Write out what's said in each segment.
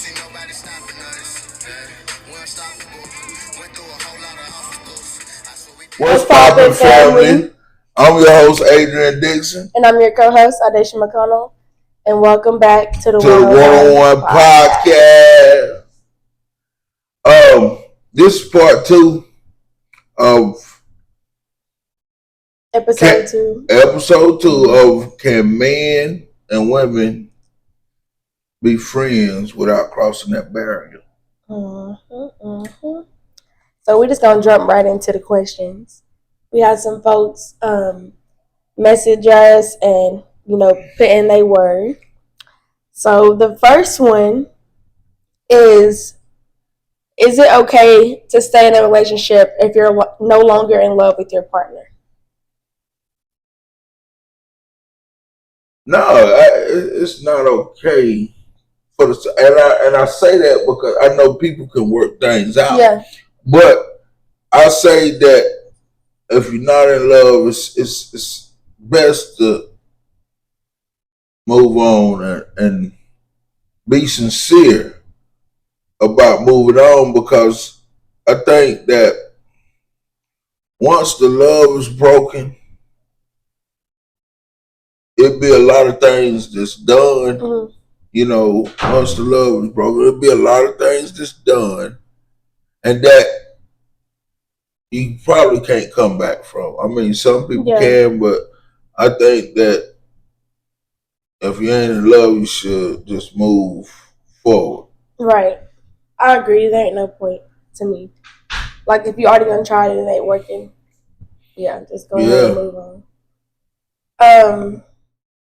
see nobody stopping us. We're unstoppable. Went through a whole lot of obstacles. What's poppin', family? I'm your host, Adrian Dixon. And I'm your co-host, Daisha McConnell. And welcome back to the One-on-One Podcast. This is part 2 of episode 2. Episode 2 of Can Men and Women Be Friends Without Crossing That Barrier? So we're just gonna jump right into the questions. We had some folks message us and put in their word. So the first one is it okay to stay in a relationship if you're no longer in love with your partner? No, it's not okay. And I say that because I know people can work things out. Yeah. But I say that if you're not in love, it's best to move on and be sincere about moving on, because I think that once the love is broken, it'll be a lot of things that's done. Mm-hmm. Once the love is broken, it'll be a lot of things that's done, and that you probably can't come back from. I mean, some people can, but I think that if you ain't in love, you should just move forward. Right. I agree. There ain't no point to me. Like, if you already done tried it and it ain't working, just go ahead and move on.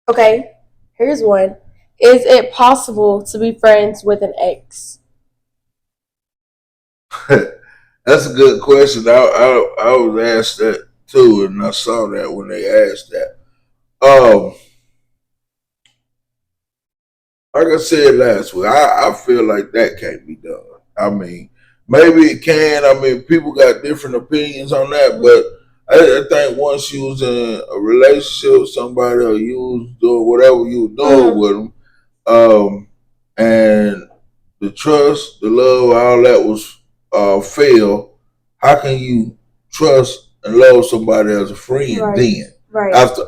Okay, here's one. Is it possible to be friends with an ex? That's a good question. I was asked that too, and I saw that when they asked that. Like I said last week, I feel like that can't be done. I mean, maybe it can. I mean, people got different opinions on that, but I think once you was in a relationship with somebody, or you was doing whatever you were doing with them, and the trust, the love, all that was failed, how can you trust and love somebody as a friend then? Right. After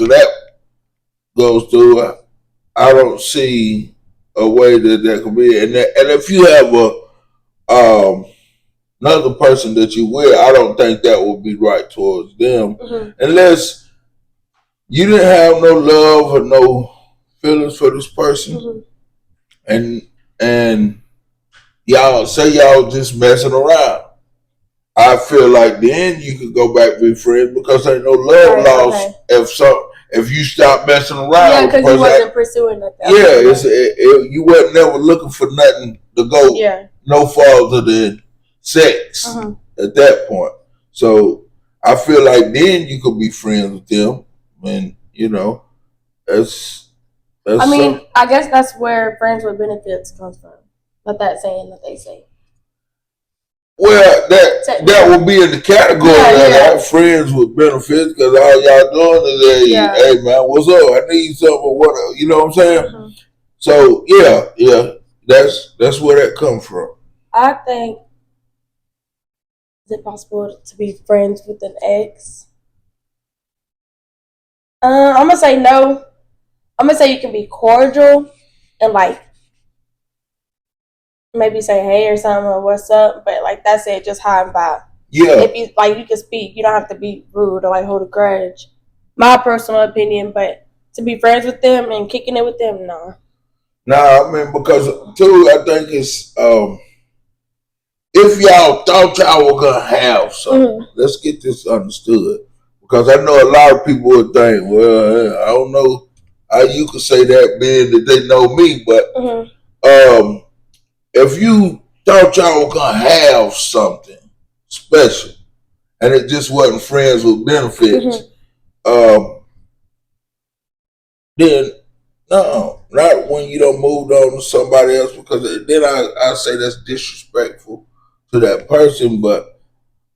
that goes through, I don't see a way that could be. And if you have another person that you with, I don't think that would be right towards them, unless you didn't have no love or no feelings for this person, and y'all just messing around. I feel like then you could go back and be friends, because ain't no love lost if you stop messing around. Yeah, because you wasn't pursuing nothing. You wasn't never looking for nothing to go no farther than sex at that point. So I feel like then you could be friends with them, and that's. I mean, I guess that's where friends with benefits comes from. Not that saying that they say. Well, that will be in the category of friends with benefits, because all y'all doing is, hey man, what's up? I need something or whatever. You know what I'm saying? So that's where that comes from. I think, is it possible to be friends with an ex? I'm gonna say no. I'm gonna say you can be cordial and like maybe say hey or something or what's up, but like that's it, just high and by. Yeah. If you you can speak, you don't have to be rude or like hold a grudge. My personal opinion, but to be friends with them and kicking it with them, no. Nah, I mean, because too, I think it's if y'all thought y'all were gonna have something, let's get this understood. Because I know a lot of people would think, well, I don't know how you could say that being that they know me, but if you thought y'all were gonna have something special and it just wasn't friends with benefits, then no, not when you don't move on to somebody else, because then I say that's disrespectful to that person. But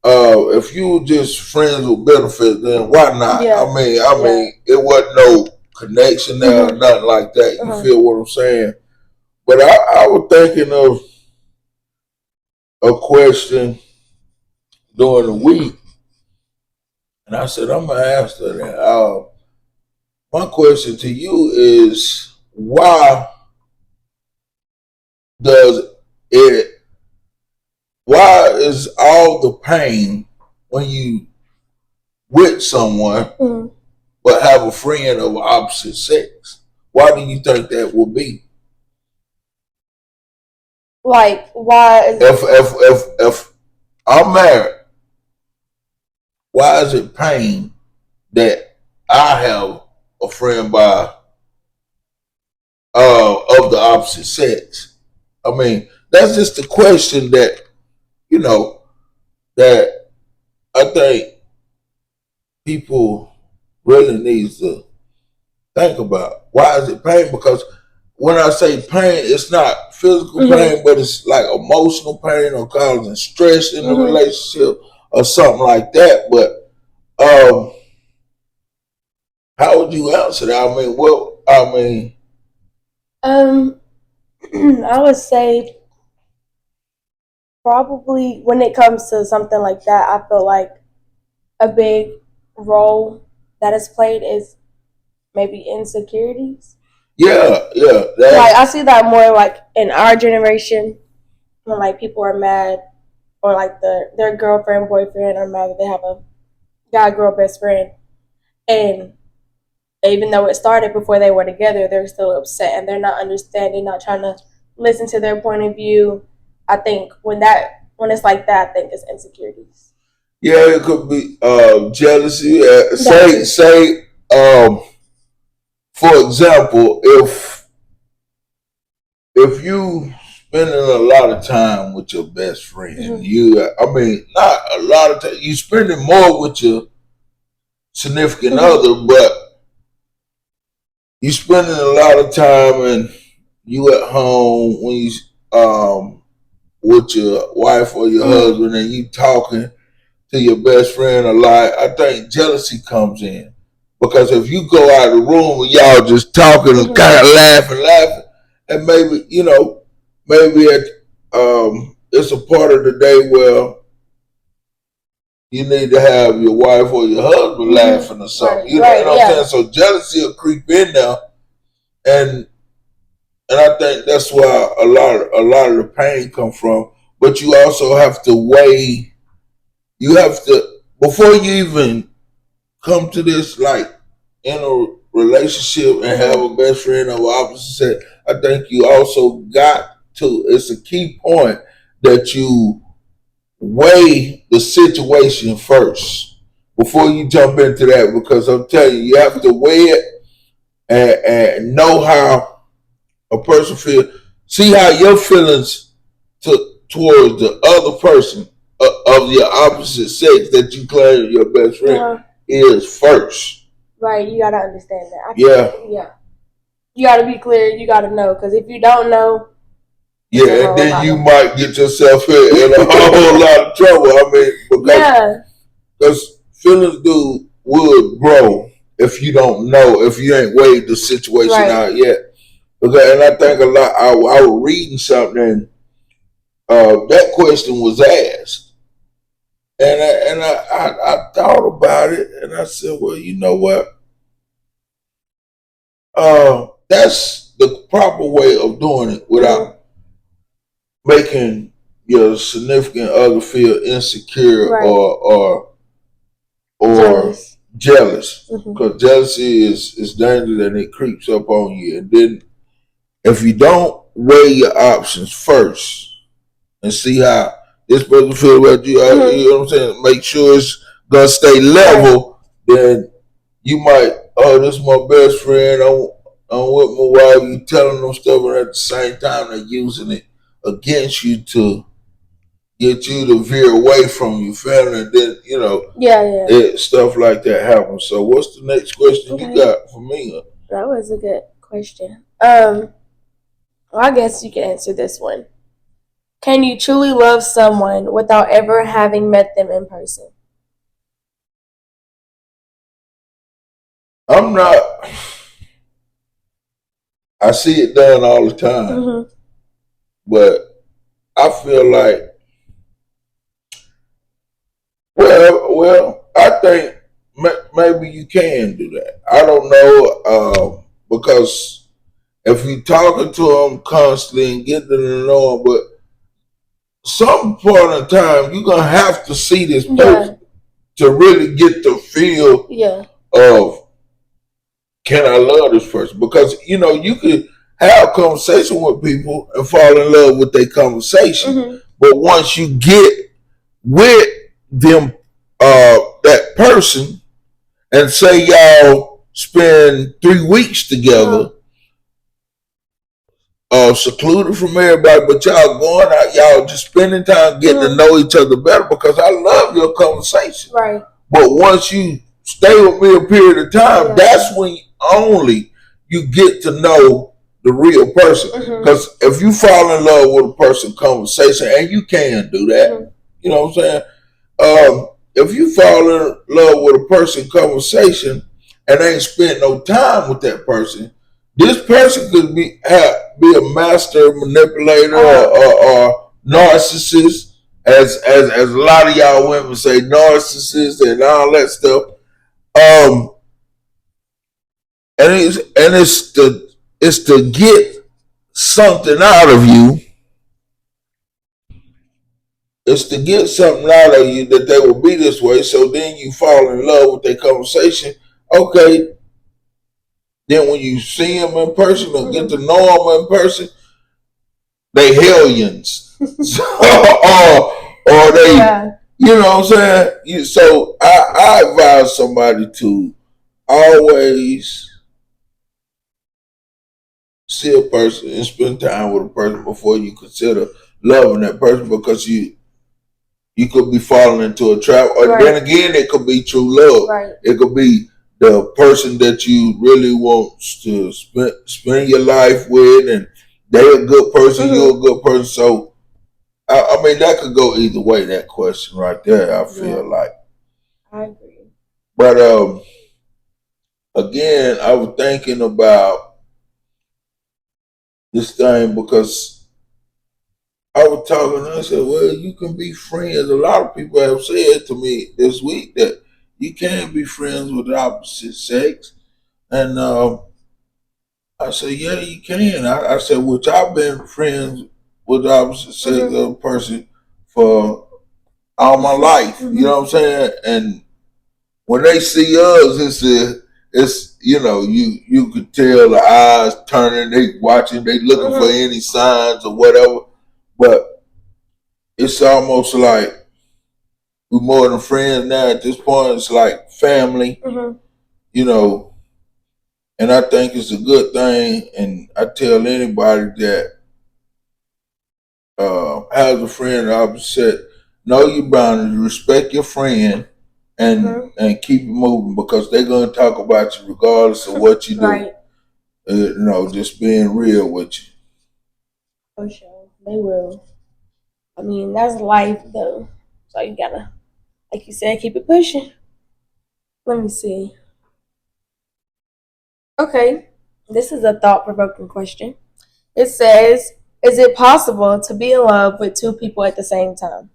if you were just friends with benefits, then why not? Yeah. I mean, it wasn't no connection there or nothing like that. You feel what I'm saying? But I was thinking of a question during the week, and I said I'm gonna answer that. My question to you is does it? Why is all the pain when you with someone but have a friend of opposite sex? Why do you think that will be? Like, why is If I'm married, why is it pain that I have a friend by of the opposite sex? I mean, that's just a question that you know that I think people really needs to think about. Why is it pain? Because when I say pain, it's not physical pain, but it's like emotional pain or causing stress in the relationship or something like that. But how would you answer that? I mean, I would say probably when it comes to something like that, I feel like a big role that is played is maybe insecurities. Yeah. Like I see that more like in our generation when like people are mad or like their girlfriend, boyfriend are mad that they have a guy girl best friend, and even though it started before they were together, they're still upset and they're not understanding, not trying to listen to their point of view. I think when it's like that, I think it's insecurities. Yeah, it could be jealousy. Say, for example, if you spending a lot of time with your best friend, I mean, not a lot of time. You spending more with your significant other, but you spending a lot of time and you at home when you with your wife or your husband and you talking to your best friend a lot. I think jealousy comes in because if you go out of the room and y'all just talking and kind of laughing, and maybe it's a part of the day where you need to have your wife or your husband laughing or something. You know what I'm saying? So jealousy will creep in there, and I think that's where a lot of the pain come from. But you also have to weigh. You have to before you even come to this like in a relationship and have a best friend of opposite sex. I think you also got to. It's a key point that you weigh the situation first before you jump into that, because I'm telling you, you have to weigh it and know how a person feels. See how your feelings towards the other person of your opposite sex that you claim your best friend is first. Right, you gotta understand that. Yeah. You gotta be clear. You gotta know, because if you don't know, and then you might get yourself in a whole lot of trouble. I mean, because feelings would grow if you don't know, if you ain't weighed the situation out yet. Okay, and I think a lot. I was reading something. That question was asked, and I thought about it, and I said, well, you know what? That's the proper way of doing it without making your significant other feel insecure or jealous. Because jealousy is dangerous and it creeps up on you. And then if you don't weigh your options first and see how this person feel about you, you know what I'm saying? Make sure it's gonna stay level. Then you might, this is my best friend. I'm with my wife. You telling them stuff, and at the same time they're using it against you to get you to veer away from your family, and then stuff like that happens. So, what's the next question you got for me? That was a good question. Well, I guess you can answer this one. Can you truly love someone without ever having met them in person? I'm not. I see it done all the time, but I feel like, well, I think maybe you can do that. I don't know, because if you're talking to them constantly and getting to know them, but some point in time you're gonna have to see this person to really get the feel of, can I love this person? Because you could have conversation with people and fall in love with their conversation, but once you get with them, that person, and say y'all spend 3 weeks together, secluded from everybody, but y'all going out, y'all just spending time getting to know each other better, because I love your conversation. Right. But once you stay with me a period of time, that's when only you get to know the real person. Because if you fall in love with a person conversation, and you can do that, you know what I'm saying? If you fall in love with a person conversation and ain't spent no time with that person, this person could be a master manipulator or narcissist, as a lot of y'all women say, narcissist and all that stuff. And it's to get something out of you. It's to get something out of you that they will be this way. So then you fall in love with their conversation. Okay. Then when you see them in person or get to know them in person, they hellions. or they, you know what I'm saying? So I advise somebody to always see a person and spend time with a person before you consider loving that person, because you could be falling into a trap. Or then again, it could be true love. Right. It could be the person that you really want to spend your life with, and they're a good person, you're a good person. So, I mean, that could go either way, that question right there, I feel like. I agree. But, again, I was thinking about this thing, because I was talking and I said, well, you can be friends. A lot of people have said to me this week that you can be friends with the opposite sex. And I said, yeah, you can. I said, which I've been friends with the opposite sex of a person for all my life. You know what I'm saying? And when they see us, it's you could tell the eyes turning, they watching, they looking for any signs or whatever. But it's almost like we're more than friends now at this point. It's like family, and I think it's a good thing. And I tell anybody that has a friend opposite, know your boundaries, respect your friend, and keep it moving, because they're going to talk about you regardless of what you do. Just being real with you. For sure. They will. I mean, that's life, though. So you gotta, like you said, keep it pushing. Let me see. Okay. This is a thought-provoking question. It says, is it possible to be in love with two people at the same time?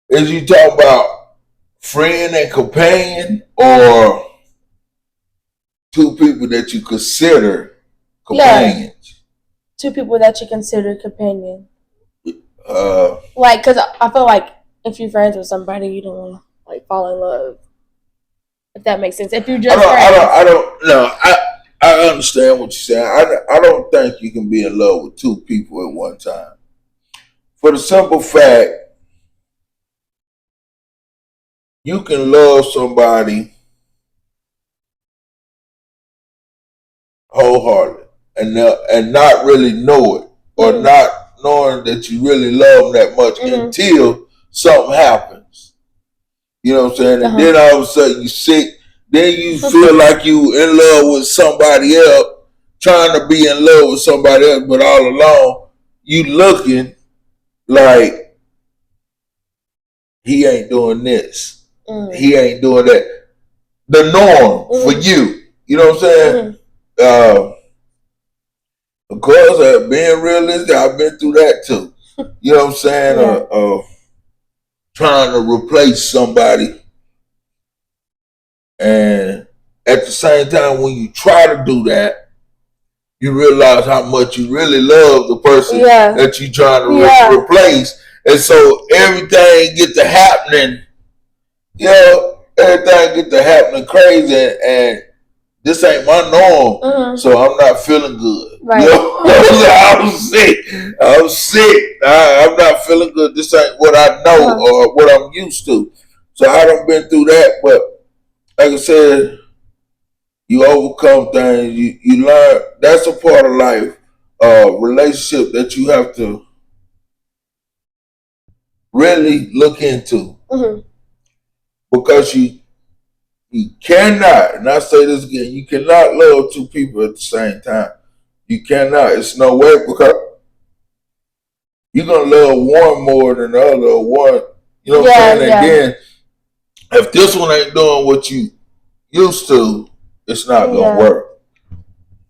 Is you talking about friend and companion, or two people that you consider companions? Yeah. Two people that you consider companion. Because I feel like if you're friends with somebody, you don't want to fall in love. If that makes sense. If you're just I don't know. I understand what you're saying. I don't think you can be in love with two people at one time. For the simple fact, you can love somebody wholeheartedly and not really know it, or not knowing that you really love them that much until something happens. You know what I'm saying? And then all of a sudden you sick. Then you feel like you in love with somebody else, trying to be in love with somebody else, but all along you looking like he ain't doing this. He ain't doing that. The norm for you You know what I'm saying? Of course, being realistic, I've been through that too. You know what I'm saying? Yeah. Trying to replace somebody, and at the same time, when you try to do that, you realize how much you really love the person that you're trying to replace, and so everything get to happening. You know, everything get to happening crazy, and this ain't my norm, so I'm not feeling good. Right. You know, I'm sick. I'm not feeling good. This ain't what I know or what I'm used to. So I done been through that, but like I said, you overcome things. You learn. That's a part of life. Relationship that you have to really look into, because you cannot, and I say this again, you cannot love two people at the same time. You cannot. It's no way, because you're gonna love one more than the other, or one. You know what I'm saying? And then if this one ain't doing what you used to, it's not gonna work.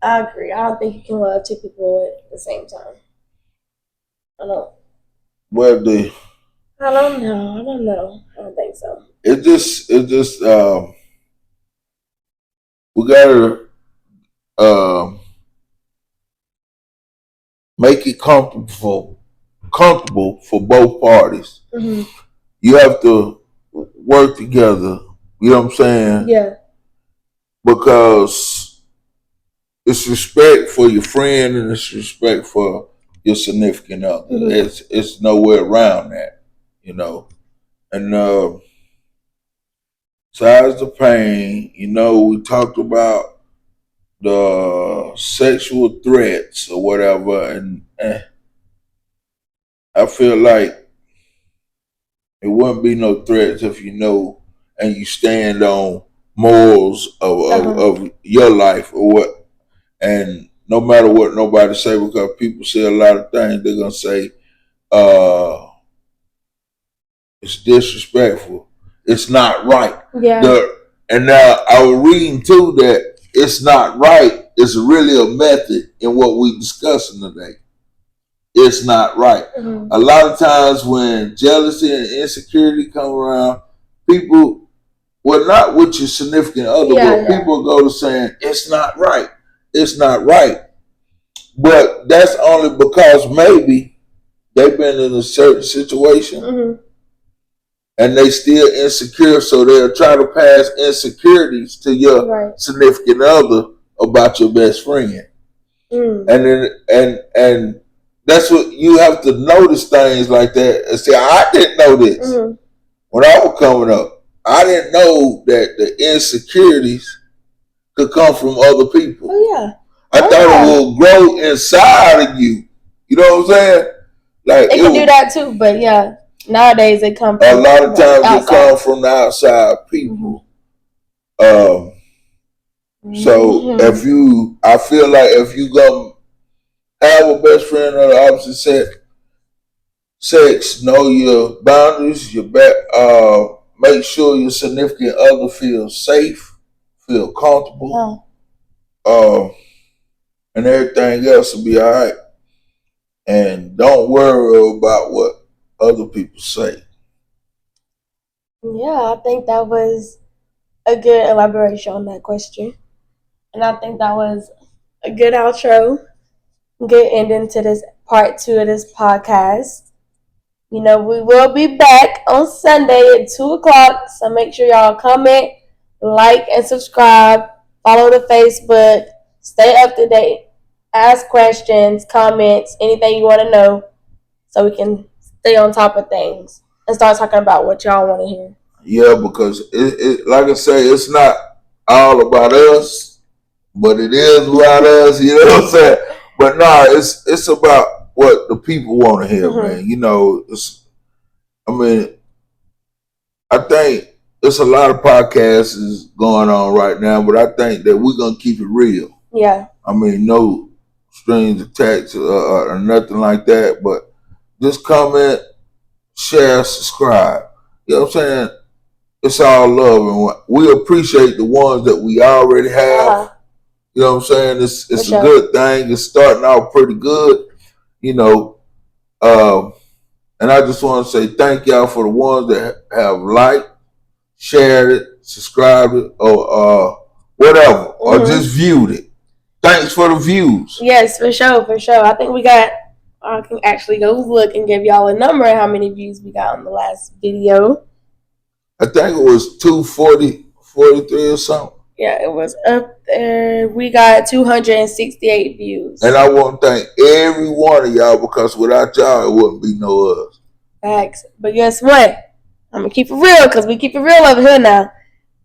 I agree. I don't think you can love two people at the same time. I don't. Well, I don't know. I don't think so. It just we gotta make it comfortable for both parties. You have to work together. You know what I'm saying? Yeah. Because it's respect for your friend and it's respect for your significant other. It's no way around that, you know. And besides the pain, you know, we talked about the sexual threats or whatever, and I feel like it wouldn't be no threats if you know and you stand on morals of your life or what. And no matter what nobody say, because people say a lot of things, they're gonna say it's disrespectful, it's not right. And now I was reading too that it's not right. It's really a method in what we discussing today. It's not right. A lot of times when jealousy and insecurity come around, people, well, not with your significant other, but people go to saying it's not right. It's not right. But that's only because maybe they've been in a certain situation and they still insecure, so they'll try to pass insecurities to your significant other about your best friend. And then and that's what you have to notice, things like that, and say, I didn't know this when I was coming up. I didn't know that the insecurities could come from other people. I thought it would grow inside of you. You know what I'm saying? Like it can do that too, but nowadays it comes from a lot of times it comes from the outside people. So if you, I feel like if you go have a best friend of the opposite sex, know your boundaries, your make sure your significant other feels safe, feel comfortable, and everything else will be all right. And don't worry about what other people say. Yeah, I think that was a good elaboration on that question. And I think that was a good outro, good ending to this part 2 of this podcast. You know, we will be back on Sunday at 2 o'clock. So make sure y'all comment, like, and subscribe. Follow the Facebook. Stay up to date. Ask questions, comments, anything you want to know, so we can stay on top of things and start talking about what y'all want to hear. Yeah, because it like I say, it's not all about us, but it is about us. You know what I'm saying? But no, it's about what the people want to hear, man. You know, I think it's a lot of podcasts is going on right now, but I think that we're gonna keep it real. Yeah. I mean, no strings attached or nothing like that, but just comment, share, subscribe. You know what I'm saying? It's all love, and we appreciate the ones that we already have. You know what I'm saying? It's For a sure. good thing. It's starting out pretty good, you know. And I just want to say thank y'all for the ones that have liked, shared it, subscribed it, or whatever, or just viewed it. Thanks for the views. Yes, for sure, for sure. I think we got. I can actually go look and give y'all a number of how many views we got on the last video. I think it was 240, 43 or something. Yeah, it was up there. We got 268 views. And I want to thank every one of y'all because without y'all, it wouldn't be no us. Facts. But guess what? I'm going to keep it real because we keep it real over here now.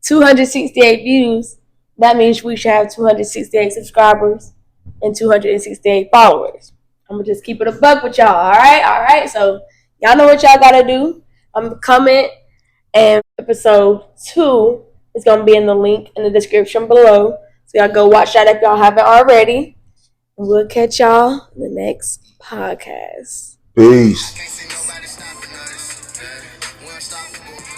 268 views. That means we should have 268 subscribers and 268 followers. I'm going to just keep it a buck with y'all. All right? All right. So y'all know what y'all got to do. I'm going to comment. And episode 2 is going to be in the link in the description below. So y'all go watch that if y'all haven't already. And we'll catch y'all in the next podcast. Peace. Can't see nobody stopping us. Yeah, we're unstoppable.